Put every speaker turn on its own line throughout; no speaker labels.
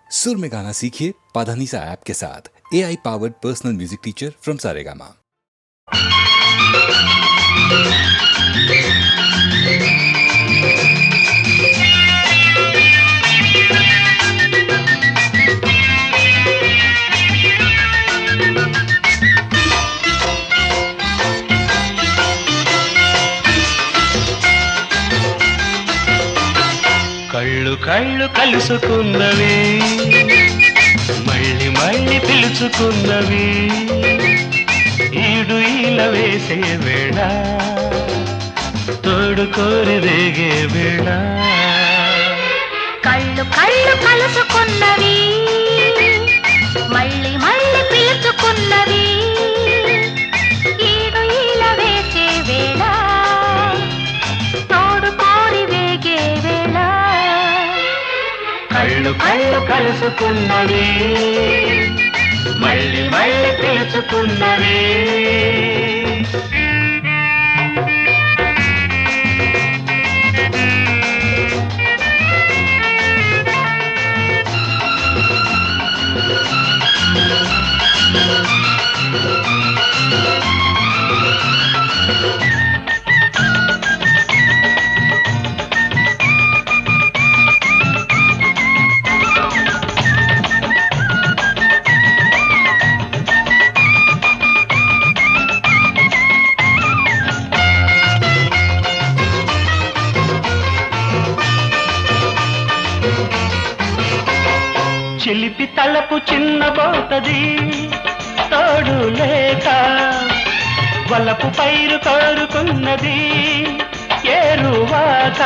सुर में गाना सीखिए पाधानीसा ऐप के साथ। AI powered personal music teacher from Saregama.
కళ్ళు కళ్ళు కలుసుకున్నవి మళ్ళీ మళ్ళీ పిలుచుకున్నవి ఈడు ఈల వేసే వేళ తోడు కోరి రేగే వేళ
కళ్ళు కళ్ళు కలుసుకున్నవి మళ్ళీ మళ్ళీ పిలుచుకున్నవి ఈడు ఈల వేసే వేళ తోడు కోరి వేగే వేళ
కళ్ళు కళ్ళు కలుసుకున్నవి మళ్ళీ మళ్ళీ పిలుచుకున్నవి చిలిపి తలపు చిన్నబోతది తోడు లేక వలపు పైరు కోరుకున్నది ఏరువాక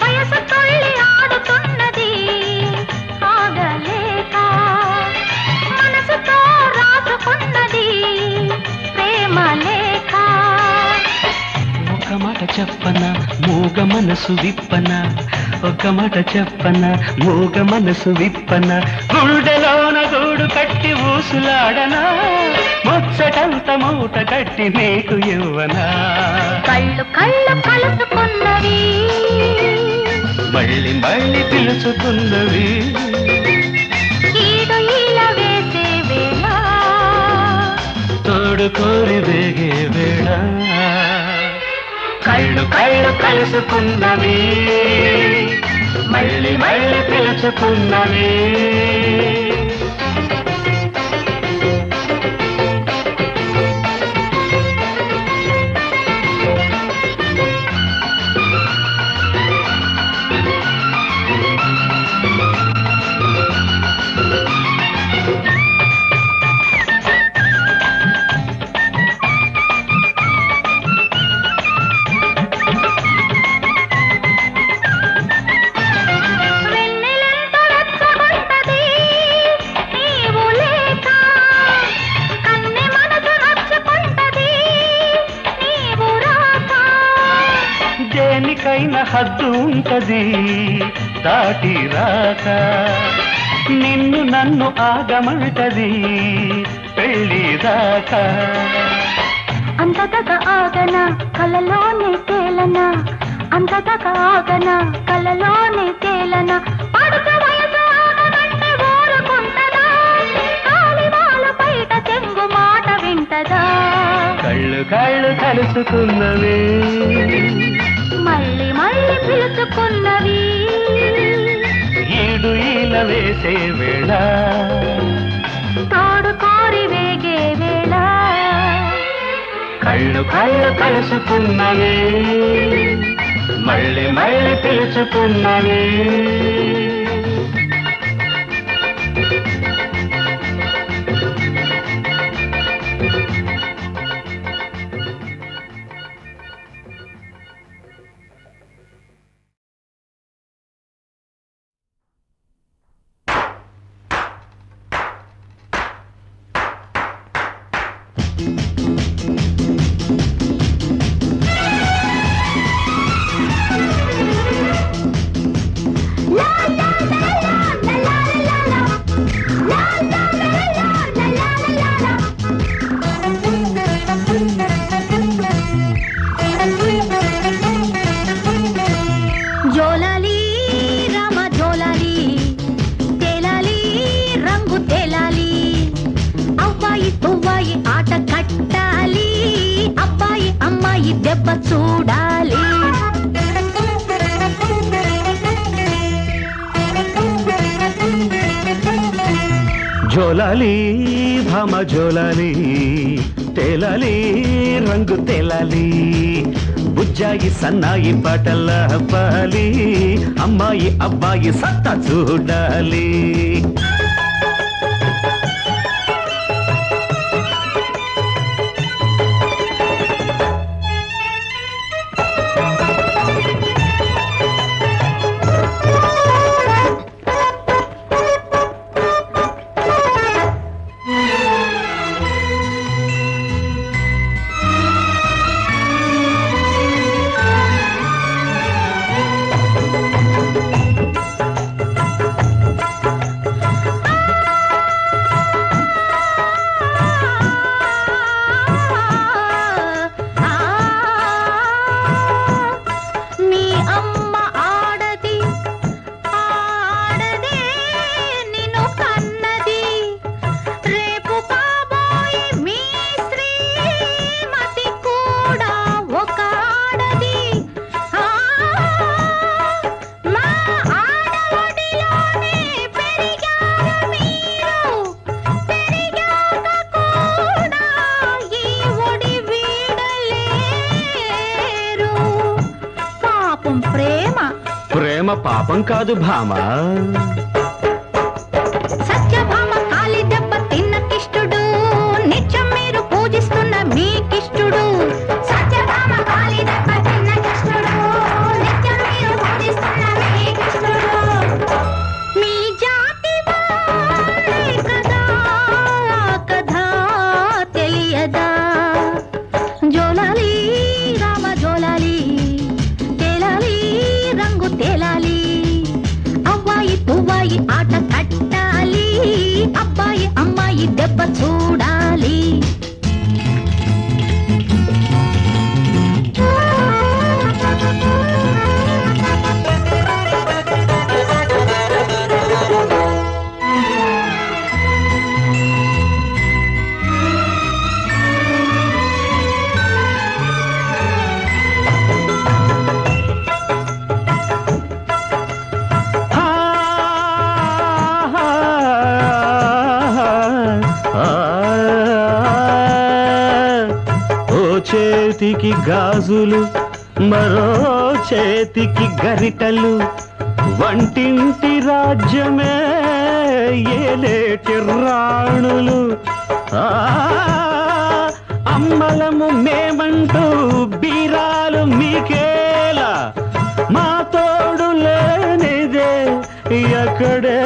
వయసు తొల్లి ఆడుతున్నది ఆగలేక మనసుతో రాసుకున్నది ప్రేమ లేఖ
ఒక మాట చెప్పన మూగ మనసు విప్పన ఒక మాట చెప్పన మూగ మనసు విప్పన గుండెలోన గూడు కట్టి ఊసులాడనా ముచ్చటంత మూట కట్టి నీకు ఇవ్వనా
కళ్ళు కళ్ళు కలుసుకున్నవి
మళ్ళీ మళ్ళీ పిలుచుకున్నవి
ఈడు ఈల వేసే వేళ
తోడు కోరి వేగే వేళ కళ్ళు కళ్ళు కలుసుకున్నవి మళ్ళీ మళ్ళీ పిలుచుకున్నవి
వెన్నెలెంత రెచ్చగొట్టది నీవు లేక కన్నె మనసు నచ్చుకుంటది నీవు రాక
దేనికైనా హద్దు ఉంటది దాటి రాక నిన్ను నన్ను ఆగమంటది పెళ్ళిదాకా
అంతదక ఆగన కలలోనే తేలన అంతదక ఆగన కలలోనే తేలన పడుక వయసు ఆగనంటే ఊరుకుంటదా కాలివాల బయట చెంగు మాట వింటదా
కళ్ళు కళ్ళు కలుసుకున్నవి
మళ్ళీ మళ్ళీ పిలుచుకున్నవి
ఈడు ఈల వేసే వేళ
తోడు కోరి వేగే వేళ
కళ్ళు కళ్ళు కలుసుకున్నవి మళ్ళీ మళ్ళీ పిలుచుకున్నవి
La la చూడాలి.
జోలాలి భామ జోలాలి, తేలాలి రంగు తేలాలి, బుజ్జాయి సన్నాయి పాటల హబ్బాలి, అమ్మాయి అబ్బాయి సత్తా చూడాలి.
మీ అమ్మ ఆడది, ఆడదే నిన్ను కన్నది, రేపు కాబోయే మీ శ్రీమతి కూడా ఒక ఆడది. మా ఆడఒడిలోనే పెరిగారు మీరు, పెరిగాక కూడా ఈ ఒడి వీడలేరు. పాపం ప్రేమ
ప్రేమ పాపం కాదు భామ.
సత్యభామ కాలి దెబ్బ తిన్న కిష్టుడు, నిత్యం మీరు పూజిస్తున్న మీ కిష్టుడు. సత్యభామ కాలి దెబ్బ తిన్న కిష్టుడు, నిత్యం మీరు పూజిస్తున్న మీ కిష్టుడు. మీ జాతి వారే కదా కదా తెలియదా. జోలాలి రామ జోలాలి, తేలాలి రంగు తేలాలి, అవ్వాయి పువ్వాయి ఆట కట్టాలి, అబ్బాయి అమ్మాయి దెబ్బ చూడాలి.
ఓ చేతికి గాజులు, మరో చేతికి గరిటలు, వంటింటి రాజ్యమే ఏలేటి రాణులు. అమ్మలము మేమంటూ బీరాలు మీకేలా, మా తోడు లేనిదే ఎక్కడే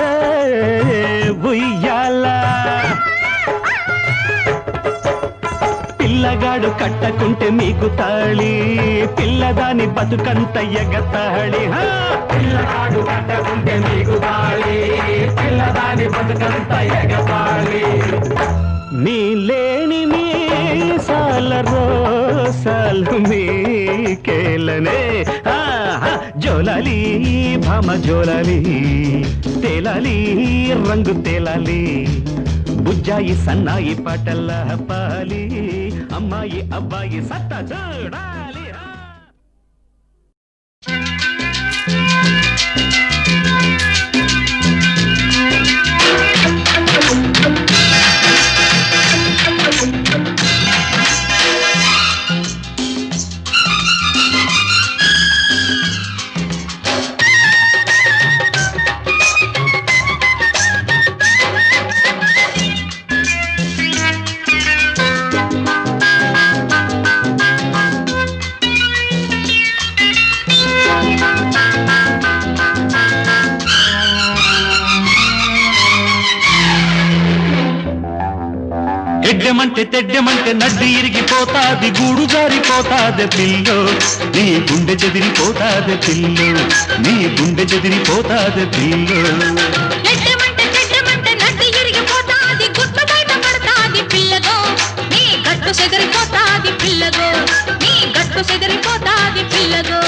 ఉయ్యాలా. పిల్లగాడు కట్టకుంటే మీకు తాళి, పిల్లదాని బతుకంత ఎగతాళి. పిల్లగాడు కట్టకుంటే మీకు తాళి, పిల్లదాని బతుకంత ఎగతాళి. మీ లేని మీసాల రోసాలు మీకేలనే. జోలాలి భామ జోలాలి, తేలాలి రంగు తేలాలి, బుజ్జాయి సన్నాయి పాటల పాలి, అమ్మాయి అబ్బాయి సత్తా చూడాలి. తెడ్డెమంటే తెడ్డెమంటే నడ్డి ఇరిగిపోతాది, గూడు జారిపోతాది పిల్లో, నీ గుండె చెదిరిపోతాది పిల్లో, నీ గుండె చెదిరిపోతాది పిల్లో.
చెడ్డమంటే చెడ్డమంటే నడ్డి ఇరిగిపోతాది, గుట్టు బయట పడతాది పిల్లగో, నీ గట్టు చెదిరిపోతాది పిల్లగో, నీ గట్టు చెదిరిపోతాది పిల్లగో.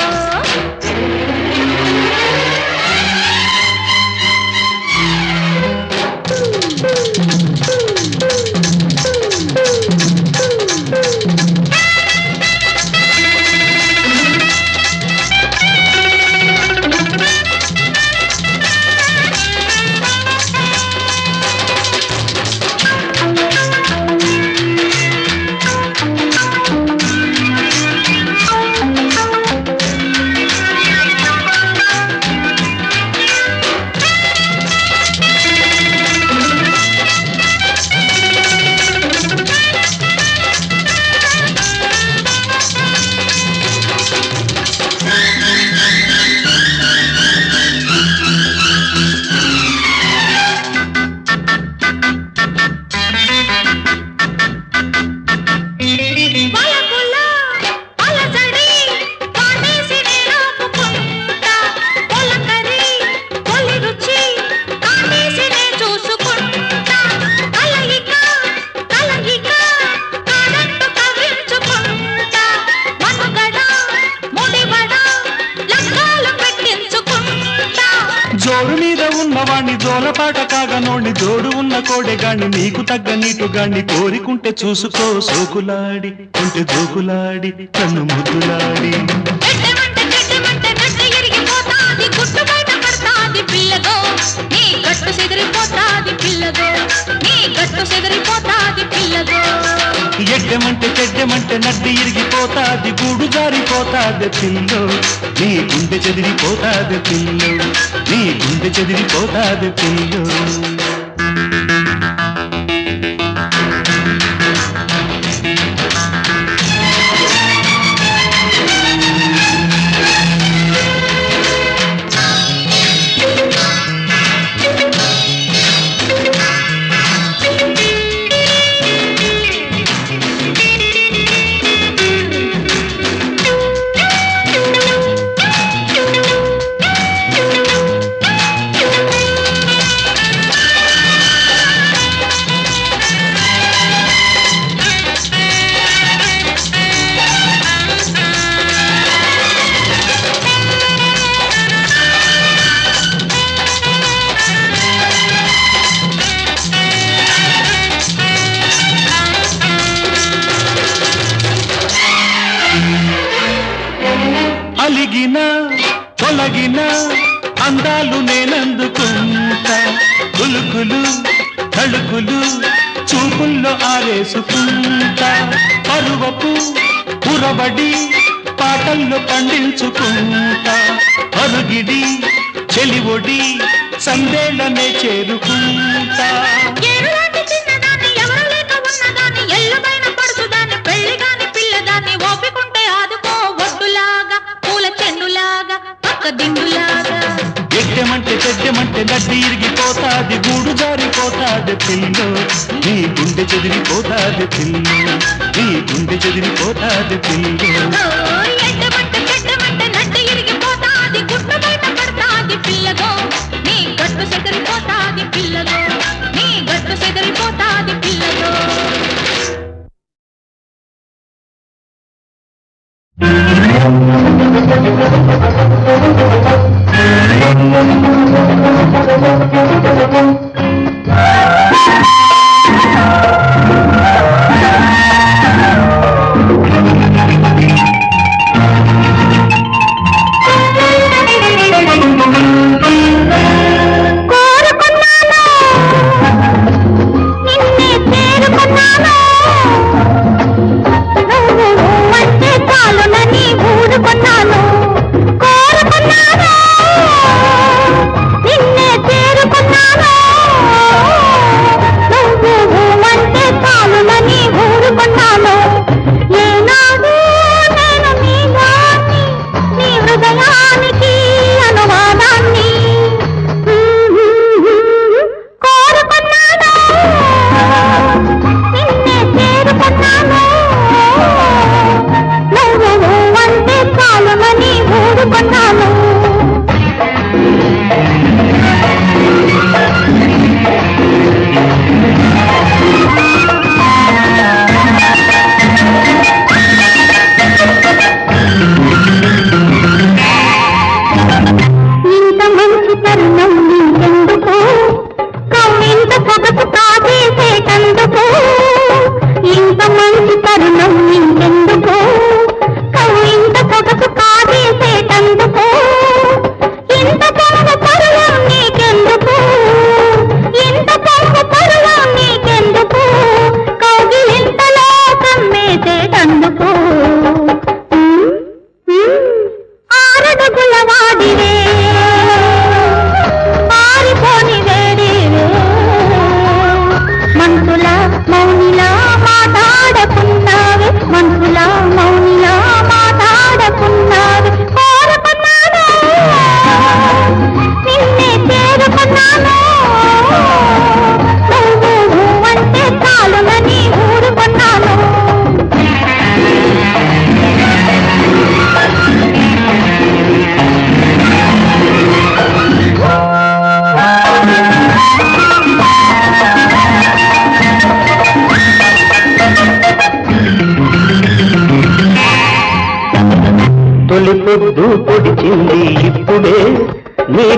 ఉన్నవాణ్ణి జోలపాట కాగనోణ్ణి జోడు ఉన్న కోడెగాణ్ణి నీకు తగ్గ నీటుగాణ్ణి కోరికుంటే చూసుకో సోకులాడి ఉంటే జోకులాడి కన్ను ముద్దులాడి
చెడ్డమంటే చెడ్డమంటే నడ్డ ఇరిగిపోతాది గుట్టు బయట పడతాది పిల్లగో నీ గట్టు చెదిరిపోతాది పిల్లగో నీ గట్టు చెదిరిపోతాది పిల్లగో
ఎడ్డమంటే చెడ్డమంటే నడ్డి ఇరిగిపోతాది గూడు జారిపోతాది పిల్లో నీ గుండె చెదిరిపోతాది పిల్లో నీ గుండె చెదిరిపోతాది పిల్లో అలిగిన తొలగిన అందాలు నేనందుకుంటా కులుకులు తళుకులు చూపుల్లో ఆరేసుకుంటా పరువపు పురబడి పాటల్లో పండించుకుంటా అరుగిడి చెలివొడి సందేళ్లనే చేరుకుంటా
ఏరులాంటి చిన్నదాన్ని ఎవరు లేక ఉన్నదాన్ని ఎల్లుబైన పడుచుదాన్ని పెళ్లిగాని పిల్లదాన్ని ఓపికుంటే ఆదుకో ఒడ్డులాగా పూల చెండులాగా పక్క దిండులాగా
ఎడ్డమంటే చెడ్డమంటే నడ్డి ఇరిగిపోతాది గూడు జారిపోతాది పిల్లో నీ గుండె చెదిరిపోతాది పిల్లో నీ గుండె చెదిరిపోతాది పిల్లో
ఎడ్డమంటే చెడ్డమంటే నడ్డ ఇరిగిపోతాది గుట్టు బయట పడతాది పిల్లగో నీ గట్టు చెదిరిపోతాది పిల్లగో నీ గట్టు చెదిరిపోతాది పిల్లగో
నిన్నే చేరుకున్నాను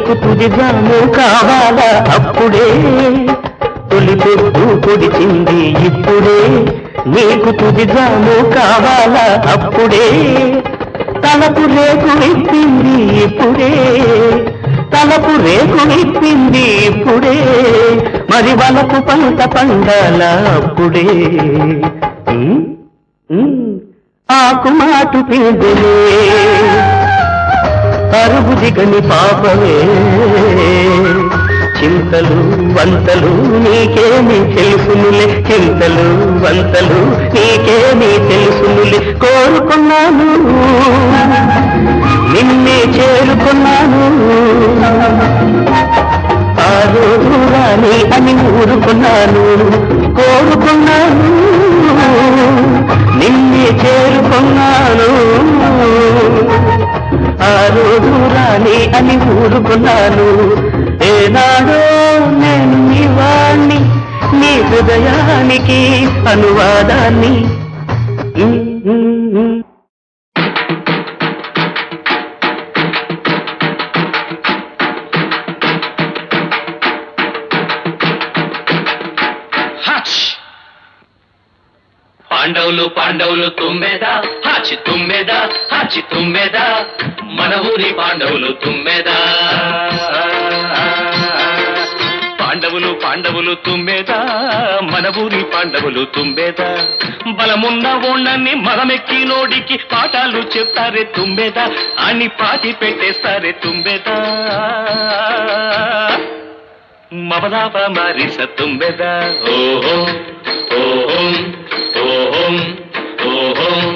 నీకు తుది జాము కావాలా అప్పుడే తొలి పొద్దు పొడిచింది ఇప్పుడే నీకు తుది జాము కావాలా అప్పుడే తలపు రేకు విప్పింది ఇప్పుడే తలపు రేకు విప్పింది ఇప్పుడే మరి వలకు పంట పండాల అప్పుడే ఆకు మాటు పిందెలే అరుగు దిగని పాపమే చింతలు వంతలు నీకేమీ తెలుసునులే చింతలు వంతలు నీకేమీ తెలుసునులే కోరుకున్నాను నిన్నే చేరుకున్నాను ఆ రోజు రాని అని ఊరుకున్నాను కోరుకున్నాను నిన్నే చేరుకున్నాను ఆ రోజు రాని అని ఊరుకున్నాను ఏనాడో నేను నీ వాణ్ణి నీ హృదయానికి అనువాదాన్ని
పాండవులు పాండవులు తుమ్మెదా హాచి తుమ్మెదా మన ఊరి పాండవులు తుమ్మెదా పాండవులు పాండవులు తుమ్మెదా మన ఊరి పాండవులు తుమ్మెదా బలమున్న ఓణ్ణని మరమెక్కి నోడికి పాఠాలు చెప్తారే తుమ్మెదా అని పాతి పెట్టేస్తారే తుమ్మెదా మమదాప మారిస తుమ్మెదా ఓహో ఓహోం ఓహోం ఓహోం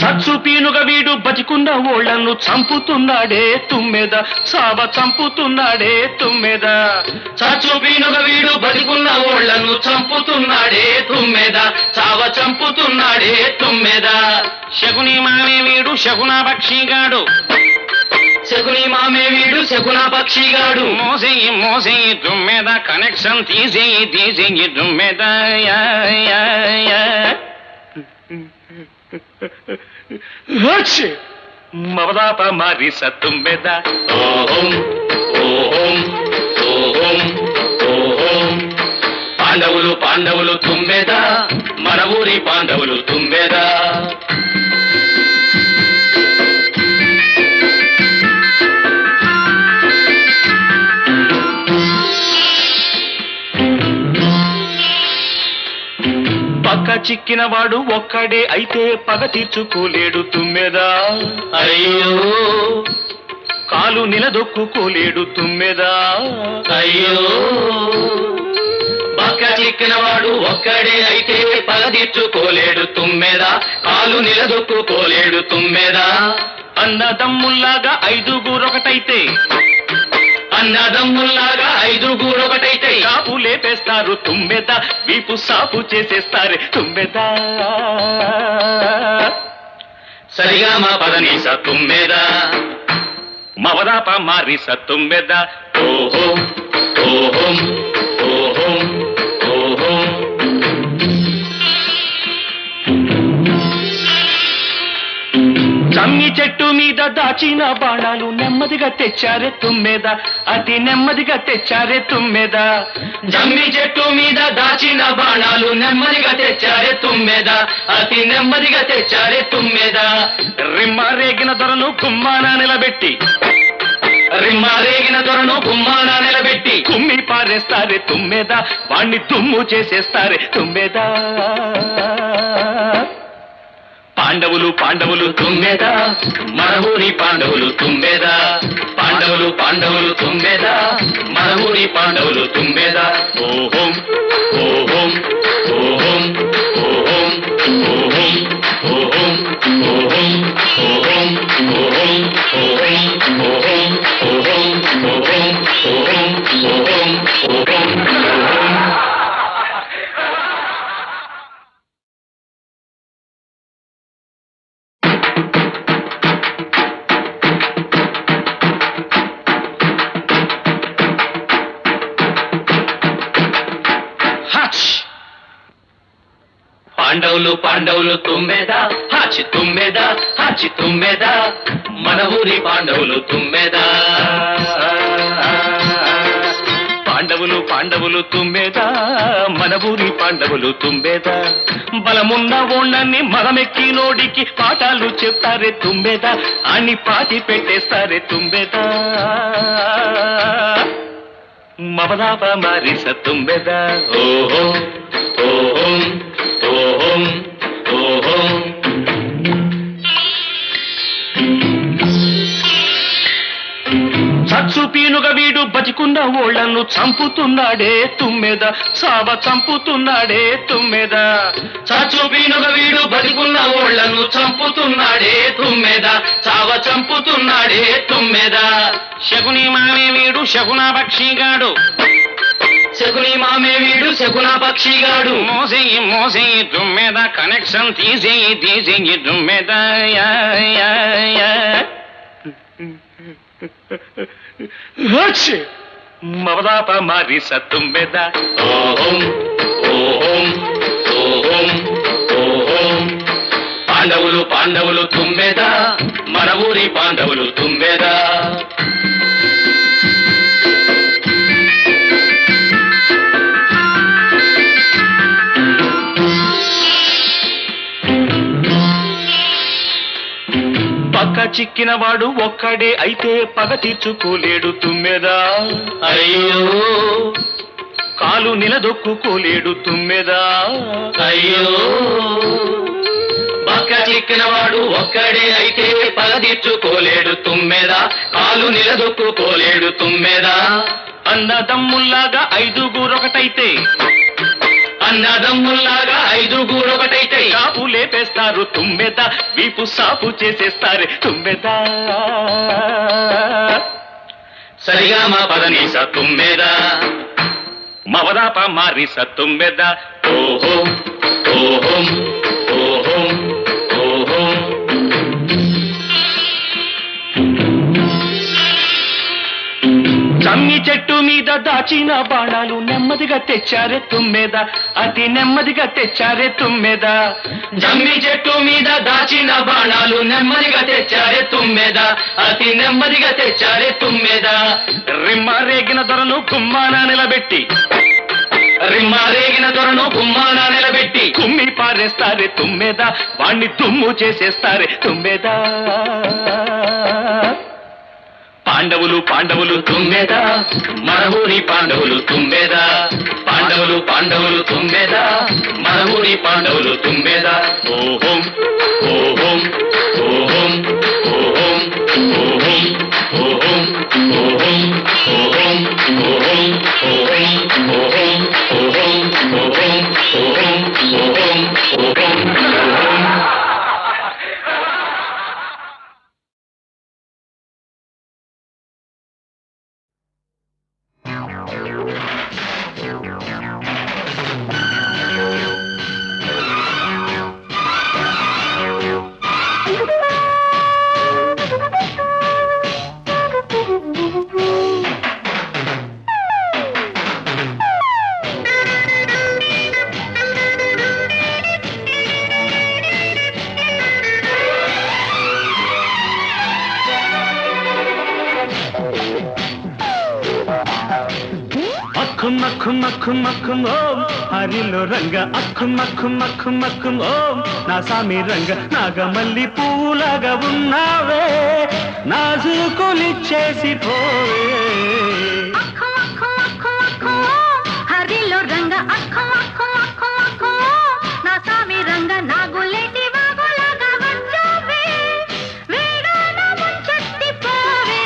చచ్చు పీనుగ వీడు బతికున్న ఓళ్లను చంపుతున్నాడే తుమ్మెద సావ చంపుతున్నాడే తుమ్మెద చచ్చు పీనుగ వీడు బతికున్న ఓళ్లను చంపుతున్నాడే తుమ్మెద సావ చంపుతున్నాడే తుమ్మెద శకుని మామే వీడు శకున పక్షిగాడు శకుని మామే వీడు శకున పక్షిగాడు మోసేయి మోసేయి తుమ్మెద కనెక్షన్ తీసేయి తుమ్మెద మమదాప మారిస తుమ్మెద ఓహోం ఓహోం ఓహోం ఓహోం పాండవులు పాండవులు తుమ్మెద మన ఊరి పాండవులు తుమ్మెద పక్క చిక్కిన వాడు ఒక్కడే అయితే పగ తీర్చుకోలేడు తుమ్మెదా అయ్యో కాలు నిలదొక్కుకోలేడు తుమ్మెదా అయ్యో పక్క చిక్కిన వాడు ఒక్కడే అయితే పగ తీర్చుకోలేడు తుమ్మెదా కాలు నిలదొక్కుకోలేడు తుమ్మెదా అన్నదమ్ముల్లాగా ఐదుగురొకటైతే అన్నదమ్ముల్లాగా ఐదుగురొకటైతే కాపు లేపేస్తారు తుమ్మెద వీపు సాపు చేసేస్తారు తుమ్మెద సరిగా మా పదనీస తుమ్మెద మవదాప మారిస తుమ్మెద ఓహో ఓహోం ఓహోం ఓహోం జమ్మి చెట్టు మీద దాచిన బాణాలు నెమ్మదిగా తెచ్చారే తుమ్మెద అతి నెమ్మదిగా తెచ్చారే తుమ్మెద జమ్మి చెట్టు మీద దాచిన బాణాలు నెమ్మదిగా తెచ్చారే తుమ్మెద అతి నెమ్మదిగా తెచ్చారే తుమ్మెద రిమ్మ రేగిన దొరను గుమ్మాన నిలబెట్టి రిమ్మారేగిన దొరను గుమ్మాన నిలబెట్టి కుమ్మి పారేస్తారే తుమ్మెద వాణ్ణి తుమ్ము చేసేస్తారే తుమ్మెద పాండవులు పాండవులు తుమ్మెదా మన ఊరి పాండవులు తుమ్మెదా పాండవులు పాండవులు తుమ్మెదా మన ఊరి పాండవులు తుమ్మెదా ఓహోం ఓహోం ఓహోం ఓహోం ఓహోం ఓహోం ఓహోం ఓహోం ఓహోం ఓహోం ఓహోం ఓహోం ఓహోం ఓహోం ఓహోం ఓహోం పాండవులు తుమ్మెద హాచి తుమ్మెద హాచి తుమ్మెద మన ఊరి పాండవులు తుమ్మెద పాండవులు తుమ్మెద మన ఊరి పాండవులు తుమ్మెద బలమున్న ఓణ్ణని మరమెక్కి నోడికి పాఠాలు చెప్తారే తుమ్మెద అని పాతి పెట్టేస్తారే తుమ్మెద మమదాప మారిస తుమ్మెద ఓహో ఓహోం ఓహోం ఓహోం చచ్చు పీనుగ వీడు బతికున్న ఓళ్లను చంపుతున్నాడే తుమ్మెద సావ చంపుతున్నాడే తుమ్మెద చచ్చు పీనుగ వీడు బతికున్న ఓళ్లను చంపుతున్నాడే తుమ్మెద సావ చంపుతున్నాడే తుమ్మెద శకుని మామే వీడు శకున పక్షిగాడు శకుని మామే వీడు శకున పక్షిగాడు మోసేయి తుమ్మెద కనెక్షన్ తీసేయి తుమ్మెద మమదాప మారిస తుమ్మెద ఓహోం ఓహోం ఓహోం ఓహోం పాండవులు తుమ్మెద మన ఊరి పాండవులు తుమ్మెద పక్క చిక్కిన వాడు ఒక్కడే అయితే పగ తీర్చుకోలేడు తుమ్మెదా అయ్యో కాలు నిలదొక్కుకోలేడు తుమ్మెదా అయ్యో పక్క చిక్కిన వాడు ఒక్కడే అయితే పగ తీర్చుకోలేడు తుమ్మెదా కాలు నిలదొక్కుకోలేడు తుమ్మెదా అన్నదమ్ముల్లాగా ఐదుగురొకటైతే అన్నదమ్ముల్లాగా ఐదుగురొకటైతే కాపు లేపేస్తారు తుమ్మెద వీపు సాపు చేసేస్తారు తుమ్మెద సరిగా మా పదనీస తుమ్మెద మవదాప మారిస తుమ్మెద ఓహో ఓహోం ఓహోం ఓహోం జమ్మి చెట్టు మీద దాచిన బాణాలు నెమ్మదిగా తెచ్చారే తుమ్మెద అతి నెమ్మదిగా తెచ్చారే తుమ్మెద జమ్మి చెట్టు మీద దాచిన బాణాలు నెమ్మదిగా తెచ్చారే తుమ్మెద అతి నెమ్మదిగా తెచ్చారే తుమ్మెద రిమ్మ రేగిన దొరను గుమ్మాన నిలబెట్టి కుమ్మి పారేస్తారే తుమ్మెద వాణ్ణి దుమ్ము చేసేస్తారే తుమ్మెద పాండవులు తుమ్మెద మన ఊరి పాండవులు తుమ్మెద పాండవులు తుమ్మెద మన ఊరి పాండవులు తుమ్మెద ఓహోం ఓహోం ఓహోం ఓహోం ఓహోం ఓహోం ఓహోం ఓహోం ఓహోం ఓహోం ఓహోం ఓహోం ఓహోం ఓహోం ఓహోం ఓహోం మక్కుం ఓం హరిలో రంగ మక్కుం ఓం నా సామి రంగ నాగమల్లి పూలాగా ఉన్నావే నాజుకులిచ్చేసి పోవే
హరిలో రంగ నా సామి రంగ నాగులేటి వాగులాగా వచ్చావే వేడాన ముంచెత్తి పోవే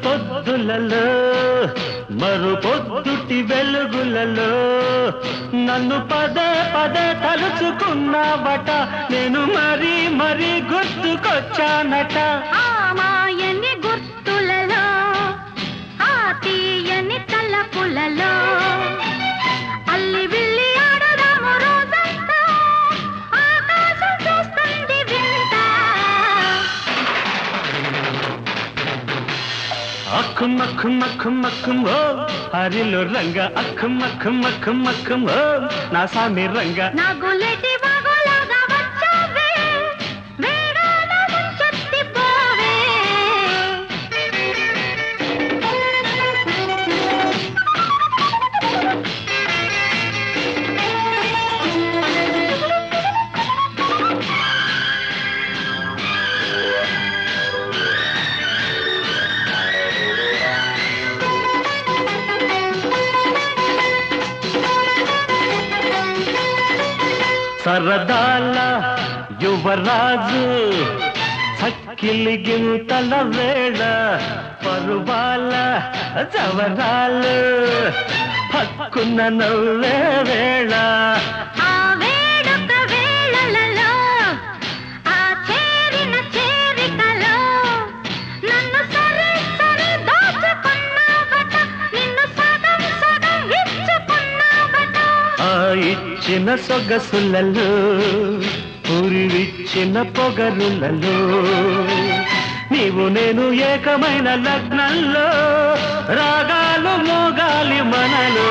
పొద్దులలో
మరు పొద్దుటి వెలుగులలో నన్ను పదే పదే తలుచుకున్నావట నేను మరీ మరీ గుర్తుకొచ్చానట
ఆ మాయని గుర్తులలో ఆ తీయని తలపులలో అల్లి విల్లి ఆడదాము రోజంతా ఆకాశం చూస్తుంది వింత
అక్కుం అక్కుం అక్కుం అక్కుం ఓ హరిలో రంగ అక్కుం అక్కుం అక్కుం అక్కుం ఓ నా సామి రంగ
నా గులెటి వాగులాగా వచ్చావే వేగాన ముంచెత్తిపోవే
సరదాల యువరాజు చక్కిలి గింతల వేళ పరువాల జవరాలు హక్కున్న నవ్వే వేళ
ఆ వేడుక వేళలలో ఆ చేరిన చేరికలో నన్ను సరి సరి దోచుకున్నావట నిన్ను సగం సగం ఇచ్చుకున్నావట
ఆ ఇచ్చిన సొగసులలో పురివిచ్చిన పొగరులలో నీవు నేను ఏకమైన లగ్నంలో రాగాలు మోగాలి మనలో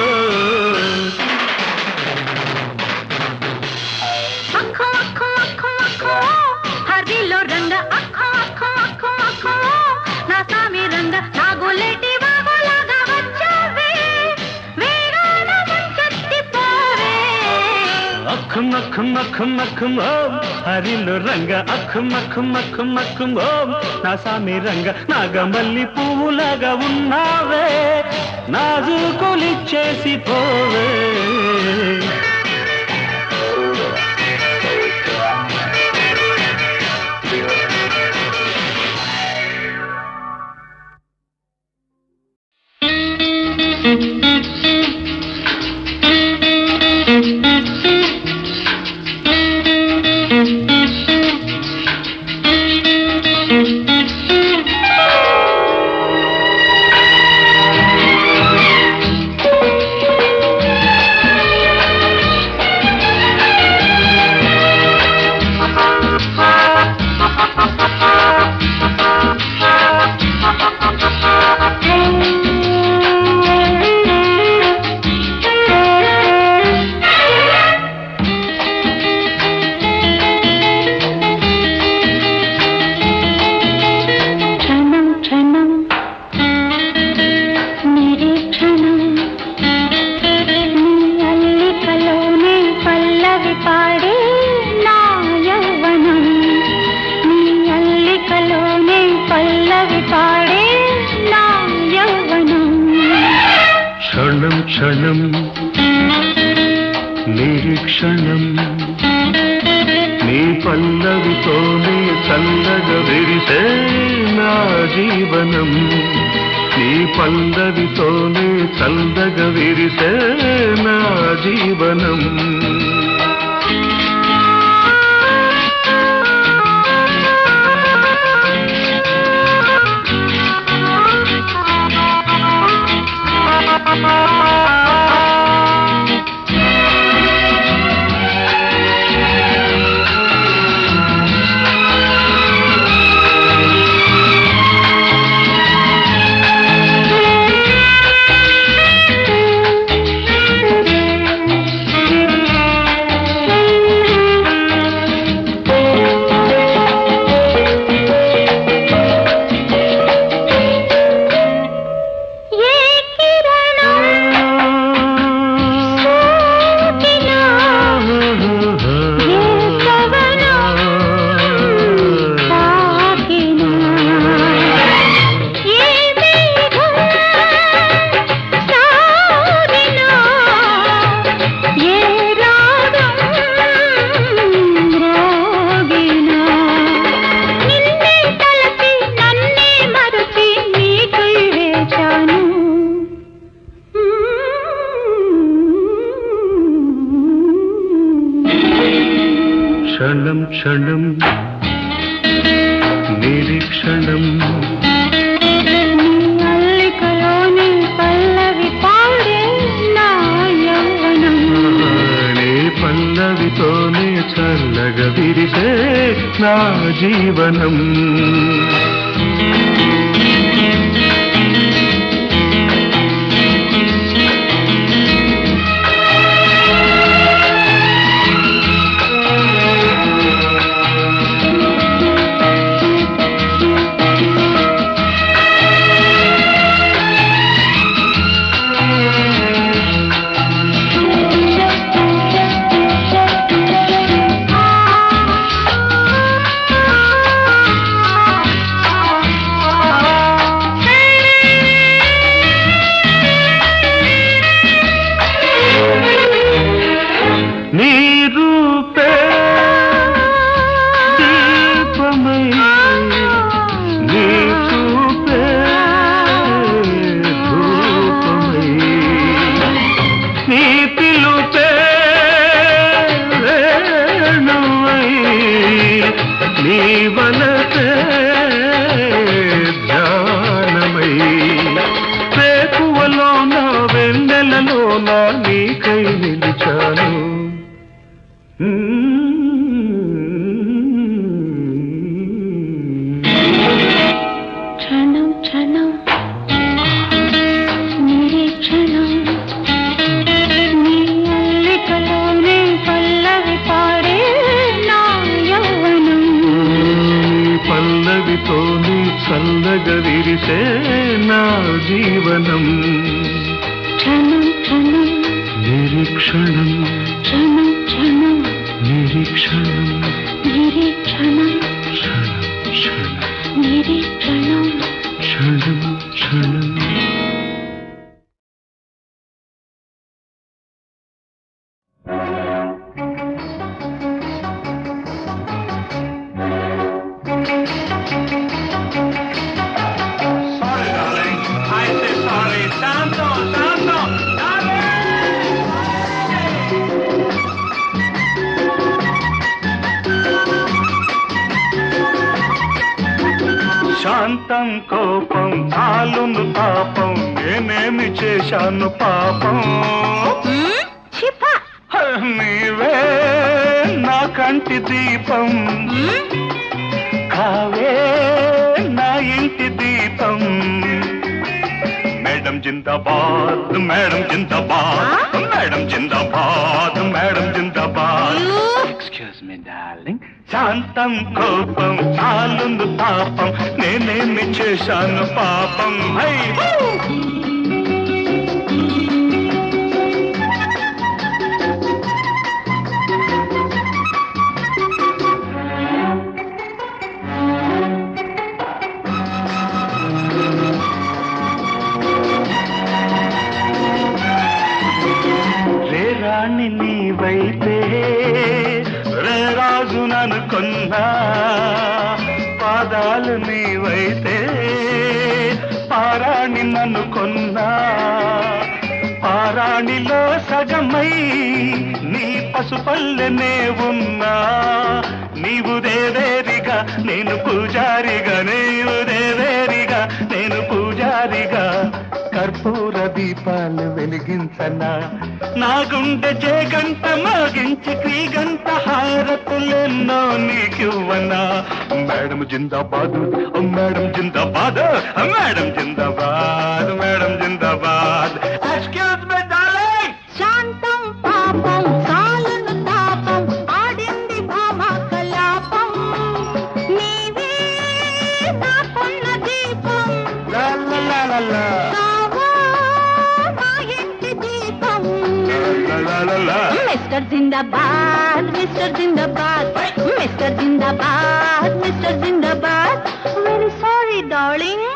అక్కో అక్కో అక్కో అక్కో హరిలో రంగ అక్కో అక్కో అక్కో అక్కో నా సామి రంగ నా గులెటి వాగులాగా వచ్చావే వేగాన ముంచెత్తిపోవే
అక్కుం అక్కుం అక్కుం అక్కుం ఓం హరిలో రంగ అక్కుం అక్కుం అక్కుం అక్కుం ఓం నా సామి రంగ నాగమల్లి పువ్వులాగా ఉన్నావే నాజుకులిచ్చేసి పోవే క్షణం క్షణం నిరీక్షణం నీ పల్లవితోనే చల్లగా విరిసే నా జీవనం నీ పల్లవితోనే చల్లగా విరిసే నా జీవనం క్షణం క్షణం నిరీక్షణం
అల్లికలోని పల్లవి పాడే నా యవ్వనం
నీ పల్లవితోనే చల్లగా విరిసే నా జీవనం నీ రూపే దీపమై నీ చూపే ధూపమై నీ పిలుపే వేణువై నీ వలపే ధ్యానమై రేకువలోన వెన్నెలలోన నీకై నిలిచాను
క్షణం క్షణం నిరీక్షణం నీ అల్లికలోని పల్లవి పాడే నా యవ్వనం
పల్లవితో నీ చల్లగా విరిసే నా జీవనం
క్షణం క్షణం
నిరీక్షణం
క్షణం క్షణం
నిరీక్షణం
నిరీక్షణం
క్షణం క్షణం
నిరీక్షణం
క్షణం క్షణం
Sorry, darling. I say sorry. Santo, Santo,
శాంతం కోపం చాలును తాపం నేనేమి చేశాను పాపం నీవే నా కంటి దీపం కావే నా ఇంటి దీపం మేడం జిందాబాద్ మేడం జిందాబాద్ మేడం జిందాబాద్ మేడం జిందాబాద్ ఎక్స్క్యూజ్ మీ డార్లింగ్ శాంతం కోపం చాలుందు తాపం నేనేమి చేశాను పాపం హై రే రాణి నీవైతే రే రాజుననుకున్నా పాదాలు నీవైతే పారాణి నన్నుకున్నా పారాణిలో సగమై నీ పసుపల్లెనే ఉన్నా నీవు దేవేరిగా నేను పూజారిగా నీవు దేవేరిగా నేను పూజారిగా కర్పూర దీపాలు వెలిగించనా నా గుండె జేగంట మోగించి క్రీగంట హారతులెన్నో నీకివ్వనా మేడం జిందాబాద్ మేడం జిందాబాద్ మేడం జిందాబాద్ మేడం జిందాబాద్ ఎక్స్క్యూజ్ మీ డార్లింగ్
శాంతం పాపం చాలును తాపం ఆడింది భామ కలాపం నీవే నా కొన్న దీపం
లా లా లా లా లా
కావా నా ఇంటి దీపం
లా లా లా లా
మిస్టర్ జిందాబాద్ మిస్టర్ జిందాబాద్ మిస్టర్ జిందాబాద్ మిస్టర్ జిందాబాద్ వెరీ సారీ డార్లింగ్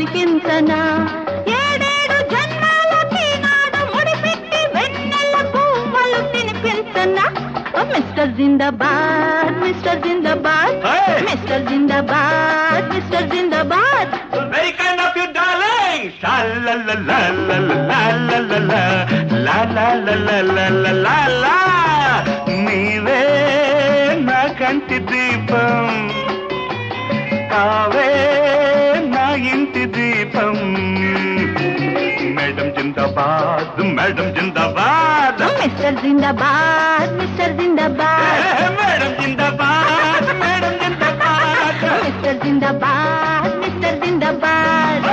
మురిపించనా ఏడేడు జన్మాలకి నాడు ముడిపెట్టి వెన్నెల పువ్వులు తినిపించనా మిస్టర్ జిందాబాద్ మిస్టర్ జిందాబాద్ మిస్టర్ జిందాబాద్ మిస్టర్ జిందాబాద్
Very kind of you, darling. Sha la la la la la la la la la la la la la la la la. నీవే నా కంటి దీపం, కావే నా ఇంటి దీపం. మేడం జిందాబాద్, మేడం జిందాబాద్.
మిస్టర్ జిందాబాద్ మిస్టర్ జిందాబాద్
మేడం జిందాబాద్, మేడం జిందాబాద్.
మిస్టర్ జిందాబాద్ మిస్టర్ జిందాబాద్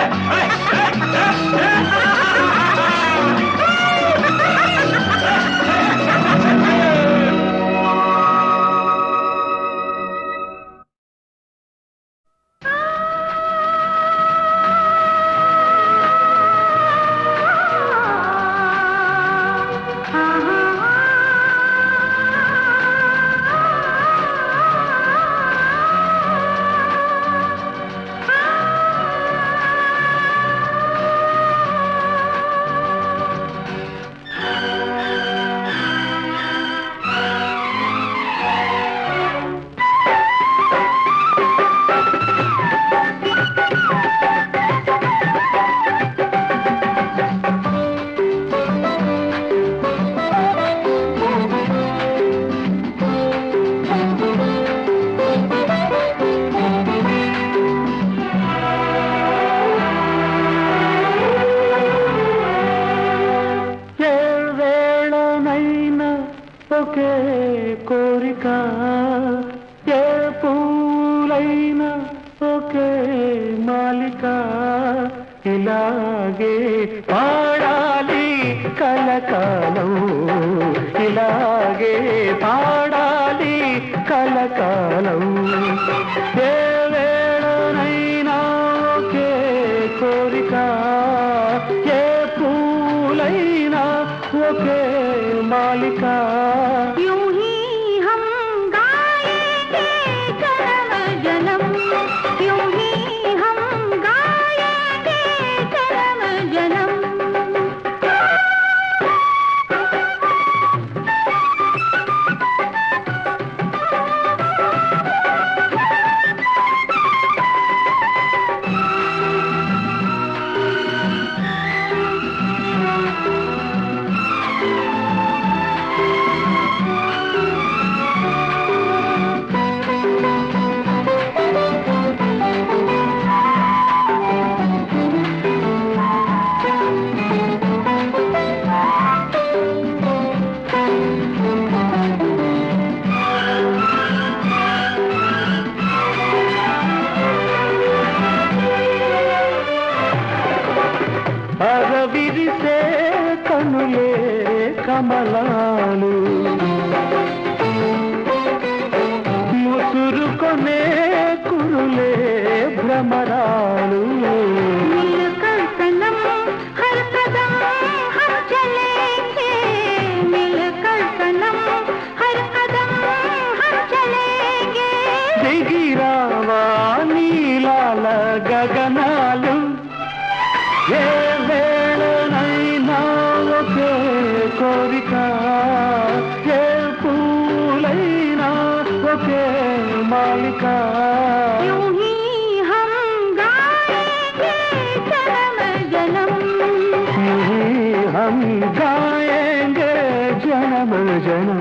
ఇలాగే పాడాలి కలకాలం, ఇలాగే పాడాలి కలకాలం. ఏ వేళనైనా ఒకే కోరిక, ఏ పూలైనా ఒకే మాలిక.
यूं ही हम गाएंगे जन्म जन्म, यूं ही हम गाएंगे जन्म जन्म.
అరవిరిసే కనులే కమలాలు, ముసురుకొనే కురులే భ్రమరాలు.
मिलकर सनम हर कदम हम चलेंगे, मिलकर सनम हर कदम हम चलेंगे.
దిగిరావా నీలాల గగనాలు, ఏ వేళనైనా ఒకే కోరిక, ఏ పూలైనా ఒకే మాలిక.
यूं ही हम गाएंगे जन्म जन्म.
हम गाएंगे जन्म जन्म.